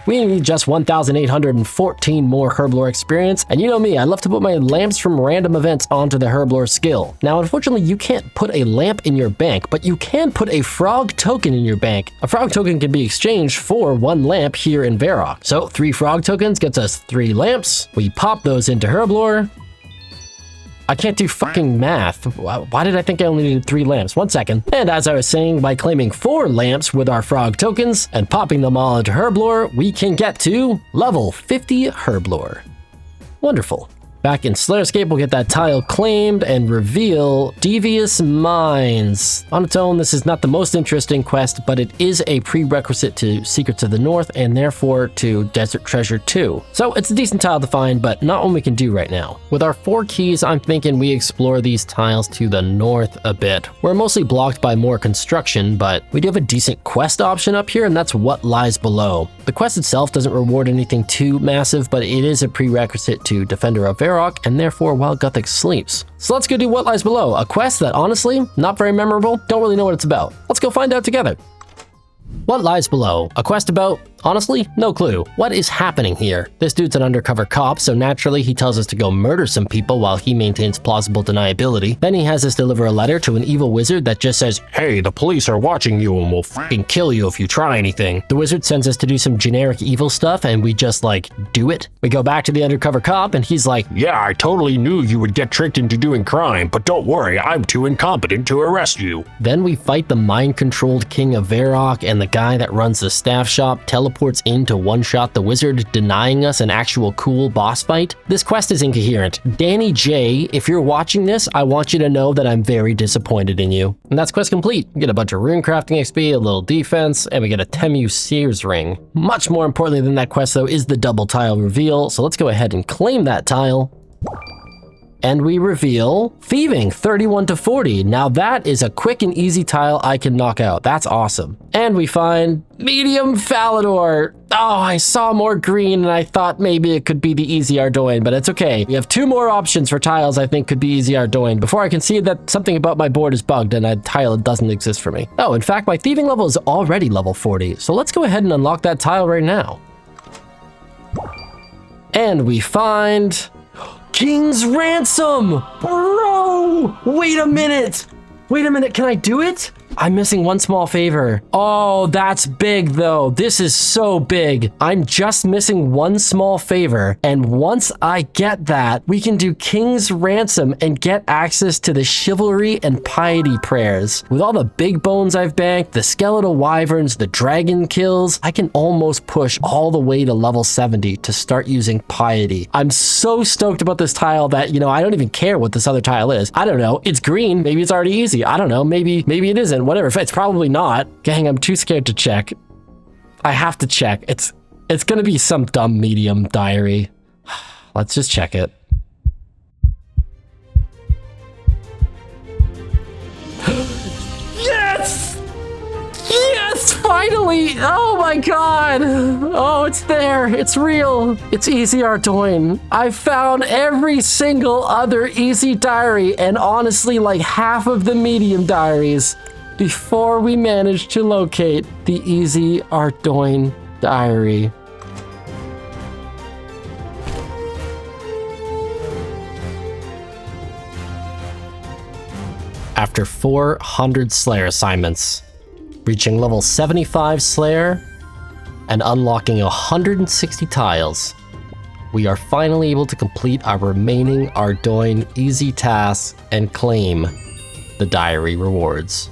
We need just 1,814 more herblore experience, and you know me, I love to put my lamps from random events onto the herblore skill. Now, unfortunately, you can't put a lamp in your bank, but you can put a frog token in your bank. A frog token can be exchanged for 1 lamp here in Varrock. So 3 frog tokens gets us 3 lamps. We pop those into herblore. I can't do fucking math. Why did I think I only needed 3 lamps? 1 second. And as I was saying, by claiming 4 lamps with our frog tokens and popping them all into herblore, we can get to level 50 herblore. Wonderful. Back in SlayerScape, we'll get that tile claimed and reveal Devious Mines. On its own, this is not the most interesting quest, but it is a prerequisite to Secrets of the North and therefore to Desert Treasure 2. So it's a decent tile to find, but not one we can do right now. With our 4 keys, I'm thinking we explore these tiles to the north a bit. We're mostly blocked by more construction, but we do have a decent quest option up here, and that's What Lies Below. The quest itself doesn't reward anything too massive, but it is a prerequisite to Defender of Varrock, and therefore while Gothic sleeps. So let's go do What Lies Below, a quest that honestly, not very memorable, don't really know what it's about. Let's go find out together. What Lies Below, a quest about, honestly, no clue. What is happening here? This dude's an undercover cop, so naturally he tells us to go murder some people while he maintains plausible deniability. Then he has us deliver a letter to an evil wizard that just says, "Hey, the police are watching you and will fucking kill you if you try anything." The wizard sends us to do some generic evil stuff and we just like, do it. We go back to the undercover cop and he's like,
"Yeah, I totally knew you would get tricked into doing crime, but don't worry, I'm too incompetent to arrest you."
Then we fight the mind-controlled king of Varrock, and the guy that runs the staff shop teleports in to one-shot the wizard, denying us an actual cool boss fight. This quest is incoherent. Danny J, if you're watching this, I want you to know that I'm very disappointed in you. And that's quest complete. We get a bunch of rune crafting XP, a little defense, and we get a Temu Sears ring. Much more importantly than that quest though is the double tile reveal, so let's go ahead and claim that tile. And we reveal Thieving 31 to 40. Now that is a quick and easy tile I can knock out. That's awesome. And we find Medium Falador. Oh, I saw more green and I thought maybe it could be the easy Ardougne, but it's okay. We have 2 more options for tiles I think could be easy Ardougne before I can see that something about my board is bugged and a tile doesn't exist for me. Oh, in fact, my thieving level is already level 40. So let's go ahead and unlock that tile right now. And we find King's Ransom! Bro! Wait a minute! Can I do it? I'm missing one small favor. Oh, that's big though. This is so big. I'm just missing one small favor. And once I get that, we can do King's Ransom and get access to the chivalry and piety prayers. With all the big bones I've banked, the skeletal wyverns, the dragon kills, I can almost push all the way to level 70 to start using piety. I'm so stoked about this tile that, you know, I don't even care what this other tile is. I don't know. It's green. Maybe it's already easy. I don't know. Maybe it isn't. Whatever. It's probably not. Gang, I'm too scared to check. I have to check. It's gonna be some dumb medium diary. Let's just check it. Yes! Yes, finally! Oh my god! Oh, it's there. It's real. It's easy Ardougne. I found every single other easy diary and honestly like half of the medium diaries before we managed to locate the easy Ardougne diary. After 400 Slayer assignments, reaching level 75 Slayer, and unlocking 160 tiles, we are finally able to complete our remaining Ardougne easy tasks and claim the diary rewards.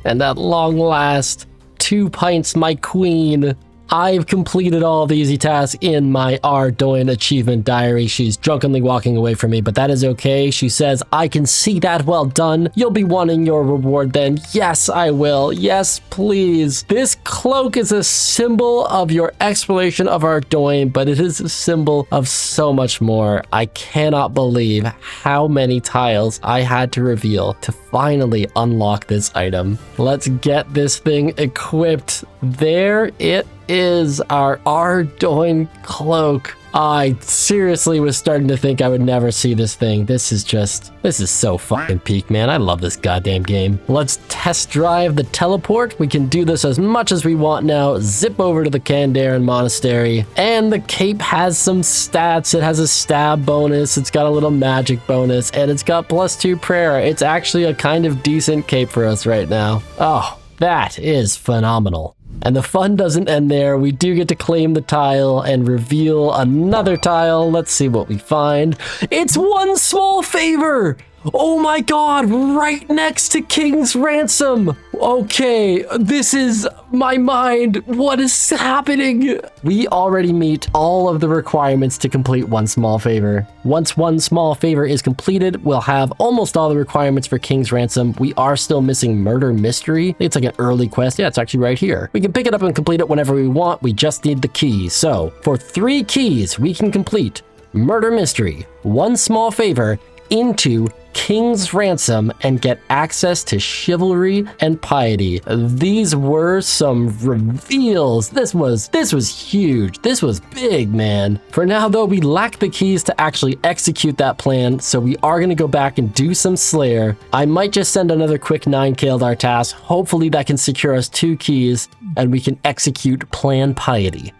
And at long last, 2 pints, my queen. I've completed all the easy tasks in my Ardougne achievement diary. She's drunkenly walking away from me, but that is okay. She says, I can see that, well done. You'll be wanting your reward then. Yes, I will. Yes, please. This cloak is a symbol of your exploration of Ardougne, but it is a symbol of so much more. I cannot believe how many tiles I had to reveal to finally unlock this item. Let's get this thing equipped. There it is, our Ardougne cloak. I seriously was starting to think I would never see this thing. This is so fucking peak, man. I love this goddamn game. Let's test drive the teleport. We can do this as much as we want now. Zip over to the Kandaren Monastery. And the cape has some stats. It has a stab bonus. It's got a little magic bonus. And it's got +2 prayer. It's actually a kind of decent cape for us right now. Oh, that is phenomenal. And the fun doesn't end there. We do get to claim the tile and reveal another tile. Let's see what we find. It's one small favor. Oh my god, right next to King's Ransom. Okay, this is my mind. What is happening? We already meet all of the requirements to complete one small favor. Once one small favor is completed, we'll have almost all the requirements for King's Ransom. We are still missing Murder Mystery. It's like an early quest. Yeah, it's actually right here. We can pick it up and complete it whenever we want. We just need the keys. So for 3 keys, we can complete Murder Mystery, one small favor, into King's Ransom and get access to Chivalry and Piety. These were some reveals. This was huge. This was big, man. For now, though, we lack the keys to actually execute that plan, so we are going to go back and do some Slayer. I might just send another quick 9 Kalar task. Hopefully that can secure us 2 keys and we can execute Plan Piety.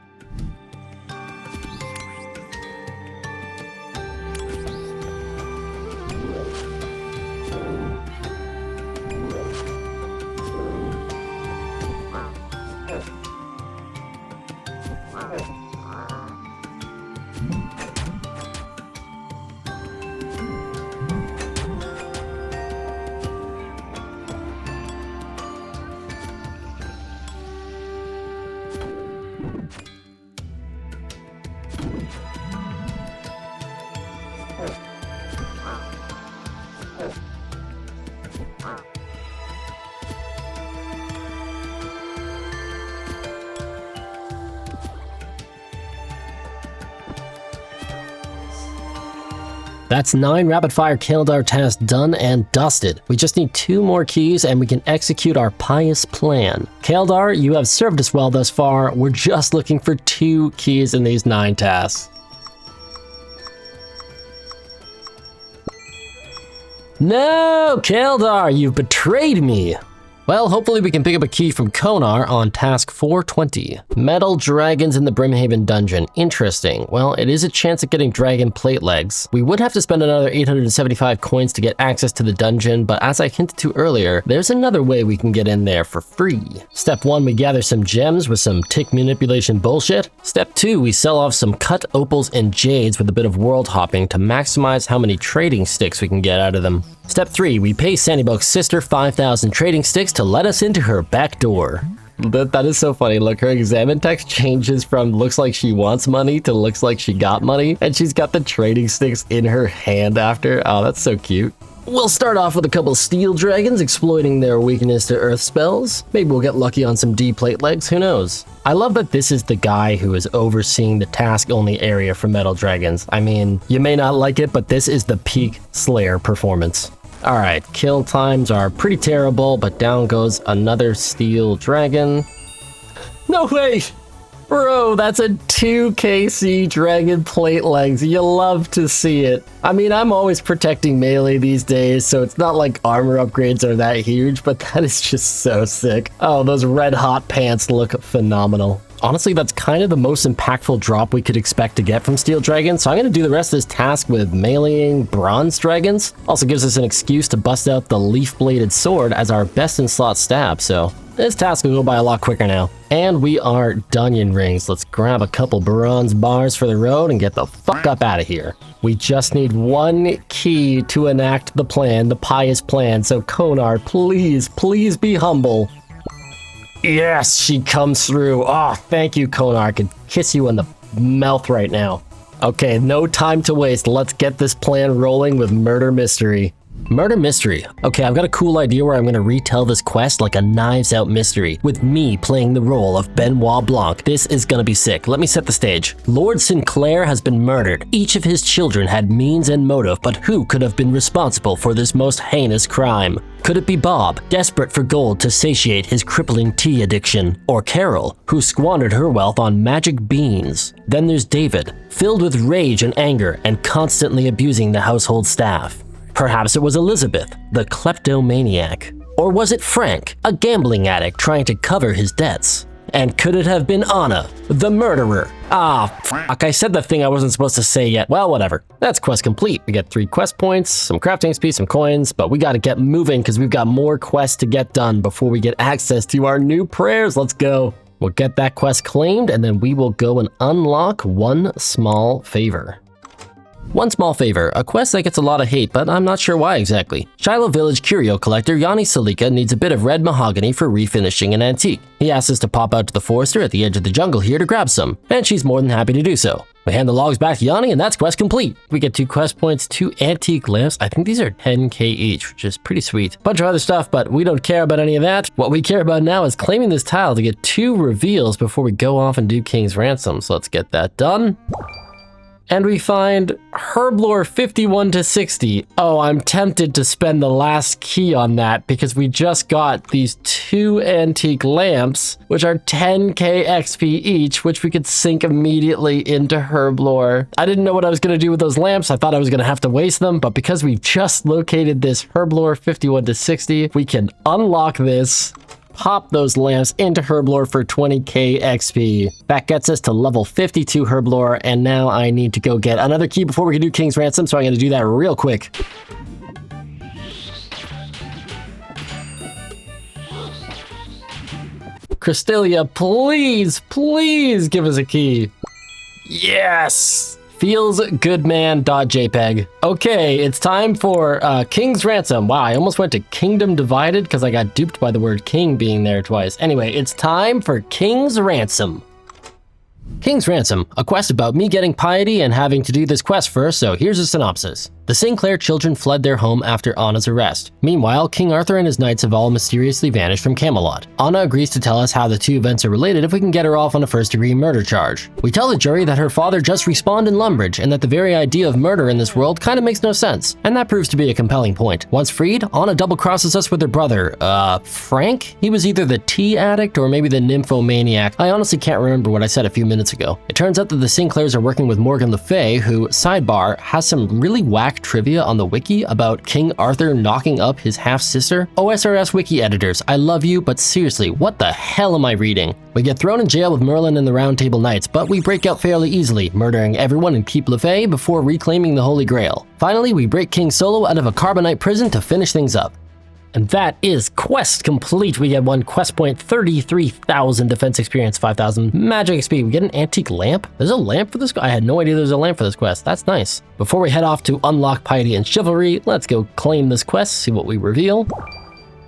That's 9 rapid-fire Kalar tasks done and dusted. We just need 2 more keys and we can execute our pious plan. Kalar, you have served us well thus far. We're just looking for 2 keys in these 9 tasks. No, Kalar, you've betrayed me. Well, hopefully we can pick up a key from Konar on task 420. Metal dragons in the Brimhaven dungeon. Interesting. Well, it is a chance at getting dragon plate legs. We would have to spend another 875 coins to get access to the dungeon, but as I hinted to earlier, there's another way we can get in there for free. Step 1, we gather some gems with some tick manipulation bullshit. Step 2, we sell off some cut opals and jades with a bit of world hopping to maximize how many trading sticks we can get out of them. Step 3, we pay Sandybug's sister 5,000 trading sticks to let us into her back door. That is so funny. Look, her examine text changes from looks like she wants money to looks like she got money, and she's got the trading sticks in her hand after. Oh, that's so cute. We'll start off with a couple steel dragons exploiting their weakness to earth spells. Maybe we'll get lucky on some D plate legs, who knows? I love that this is the guy who is overseeing the task only area for metal dragons. I mean, you may not like it, but this is the peak Slayer performance. Alright, kill times are pretty terrible, but down goes another steel dragon. No way! Bro, that's a 2kc dragon plate legs. You love to see it. I mean, I'm always protecting melee these days, so it's not like armor upgrades are that huge, but that is just so sick. Oh, those red hot pants look phenomenal. Honestly, that's kind of the most impactful drop we could expect to get from Steel Dragons, so I'm going to do the rest of this task with meleeing Bronze Dragons. Also gives us an excuse to bust out the Leaf-Bladed Sword as our best in slot stab, so This task will go by a lot quicker now. And we are Ardougne rings. Let's grab a couple bronze bars for the road and get the fuck up out of here. We just need one key to enact the plan, the pious plan. So Kalar, please, please be humble. Yes, she comes through. Oh, thank you, Kalar. I could kiss you in the mouth right now. Okay, no time to waste. Let's get this plan rolling with Murder Mystery. Murder Mystery. Okay, I've got a cool idea where I'm going to retell this quest like a Knives Out mystery, with me playing the role of Benoit Blanc. This is going to be sick. Let me set the stage. Lord Sinclair has been murdered. Each of his children had means and motive, but who could have been responsible for this most heinous crime? Could it be Bob, desperate for gold to satiate his crippling tea addiction? Or Carol, who squandered her wealth on magic beans? Then there's David, filled with rage and anger and constantly abusing the household staff. Perhaps it was Elizabeth, the kleptomaniac. Or was it Frank, a gambling addict trying to cover his debts? And could it have been Anna, the murderer? Ah, fuck, I said the thing I wasn't supposed to say yet. Well, whatever. That's quest complete. We get 3 quest points, some crafting XP, some coins, but we gotta get moving because we've got more quests to get done before we get access to our new prayers. Let's go. We'll get that quest claimed, and then we will go and unlock one small favor. One small favor, a quest that gets a lot of hate, but I'm not sure why exactly. Shiloh Village curio collector Yanni Salika needs a bit of red mahogany for refinishing an antique. He asks us to pop out to the forester at the edge of the jungle here to grab some, and she's more than happy to do so. We hand the logs back to Yanni, and that's quest complete. We get 2 quest points, 2 antique lamps. I think these are 10k each, which is pretty sweet. Bunch of other stuff, but we don't care about any of that. What we care about now is claiming this tile to get 2 reveals before we go off and do King's Ransom, so let's get that done. And we find herblore 51 to 60. Oh, I'm tempted to spend the last key on that because we just got these 2 antique lamps, which are 10k XP each, which we could sink immediately into herblore. I didn't know what I was going to do with those lamps. I thought I was going to have to waste them, but because we've just located this herblore 51 to 60, we can unlock this, pop those lamps into herblore for 20k XP. That gets us to level 52 herblore, and now I need to go get another key before we can do King's Ransom, so I'm going to do that real quick. Cristelia, please, please give us a key. Yes! Feelsgoodman.jpg. Okay, it's time for King's Ransom. Wow, I almost went to Kingdom Divided because I got duped by the word king being there twice. Anyway, it's time for King's Ransom. King's Ransom, a quest about me getting piety and having to do this quest first, so here's a synopsis. The Sinclair children fled their home after Anna's arrest. Meanwhile, King Arthur and his knights have all mysteriously vanished from Camelot. Anna agrees to tell us how the 2 events are related if we can get her off on a first-degree murder charge. We tell the jury that her father just respawned in Lumbridge and that the very idea of murder in this world kind of makes no sense, and that proves to be a compelling point. Once freed, Anna double-crosses us with her brother, Frank? He was either the tea addict or maybe the nymphomaniac. I honestly can't remember what I said a few minutes ago. It turns out that the Sinclairs are working with Morgan Le Fay, who, sidebar, has some really whack trivia on the wiki about King Arthur knocking up his half-sister. OSRS wiki editors, I love you, but seriously, what the hell am I reading? We get thrown in jail with Merlin and the Round Table Knights, but we break out fairly easily, murdering everyone in Keep Le Fay before reclaiming the Holy Grail. Finally, we break King Solo out of a carbonite prison to finish things up. And that is quest complete. We get 1 quest point, 33,000 defense experience, 5,000 magic XP. We get an antique lamp. There's a lamp for this? I had no idea there was a lamp for this quest. That's nice. Before we head off to unlock piety and chivalry, let's go claim this quest, see what we reveal.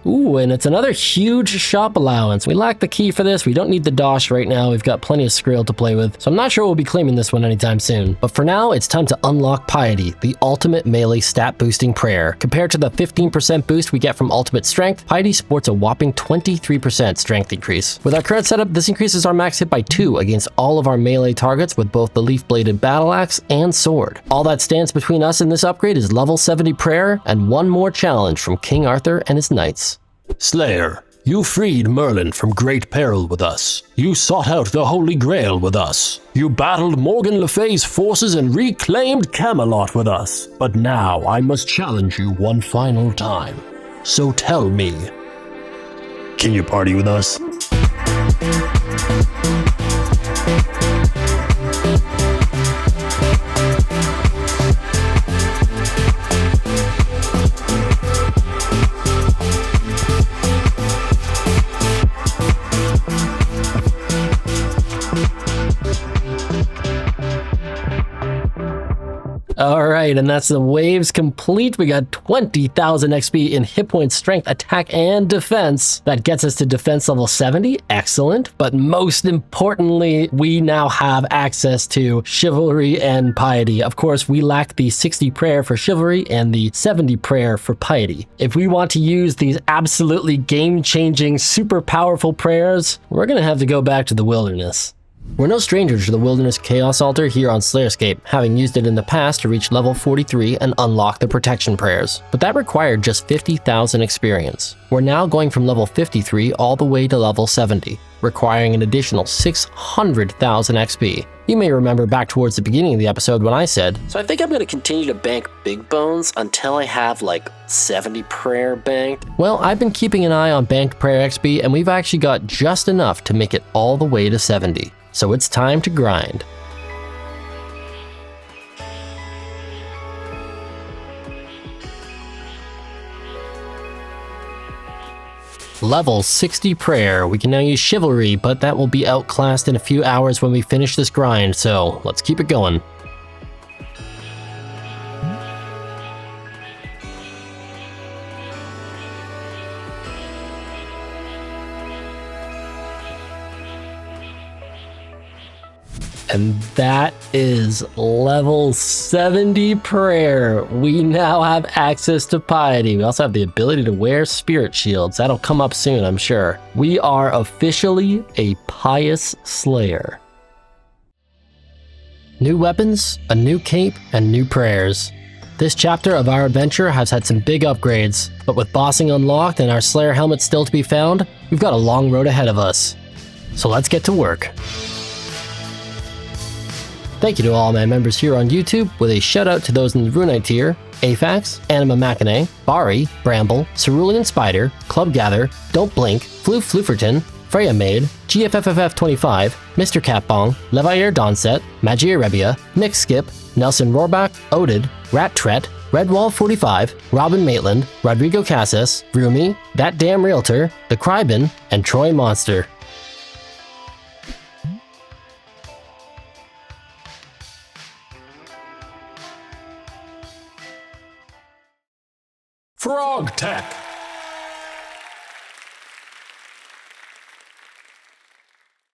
Ooh, and it's another huge shop allowance. We lack the key for this. We don't need the dosh right now. We've got plenty of Skrill to play with, so I'm not sure we'll be claiming this one anytime soon. But for now, it's time to unlock Piety, the ultimate melee stat boosting prayer. Compared to the 15% boost we get from ultimate strength, Piety sports a whopping 23% strength increase. With our current setup, this increases our max hit by 2 against all of our melee targets with both the leaf-bladed battle axe and sword. All that stands between us and this upgrade is level 70 prayer and 1 more challenge from King Arthur and his knights.
Slayer, you freed Merlin from great peril with us. You sought out the Holy Grail with us. You battled Morgan Le Fay's forces and reclaimed Camelot with us. But now I must challenge you one final time. So tell me, can you party with us?
All right, and that's the waves complete. We got 20,000 XP in hit point, strength, attack, and defense. That gets us to defense level 70. Excellent. But most importantly, we now have access to chivalry and piety. Of course, we lack the 60 prayer for chivalry and the 70 prayer for piety. If we want to use these absolutely game-changing, super powerful prayers, we're going to have to go back to the wilderness. We're no strangers to the Wilderness Chaos Altar here on SlayerScape, having used it in the past to reach level 43 and unlock the protection prayers, but that required just 50,000 experience. We're now going from level 53 all the way to level 70, requiring an additional 600,000 XP. You may remember back towards the beginning of the episode when I said, so I think I'm going to continue to bank big bones until I have like 70 prayer banked. Well, I've been keeping an eye on banked prayer XP, and we've actually got just enough to make it all the way to 70. So it's time to grind. Level 60 prayer. We can now use chivalry, but that will be outclassed in a few hours when we finish this grind, so let's keep it going. And that is level 70 prayer. We now have access to piety. We also have the ability to wear spirit shields. That'll come up soon, I'm sure. We are officially a pious slayer. New weapons, a new cape, and new prayers. This chapter of our adventure has had some big upgrades, but with bossing unlocked and our slayer helmet still to be found, we've got a long road ahead of us. So let's get to work. Thank you to all my members here on YouTube, with a shout out to those in the Runite tier: Afax, Anima Machine, Bari, Bramble, Cerulean Spider, Club Gather, Don't Blink, Flooferton, Freya Maid, GFFFF25, Mr. Catbong, Levier Donset, Magia Rebia, Nick Skip, Nelson Rohrbach, Oded, Rat Tret, Redwall 45, Robin Maitland, Rodrigo Casas, Rumi, That Damn Realtor, The Crybin, and Troy Monster.
Frog Tech.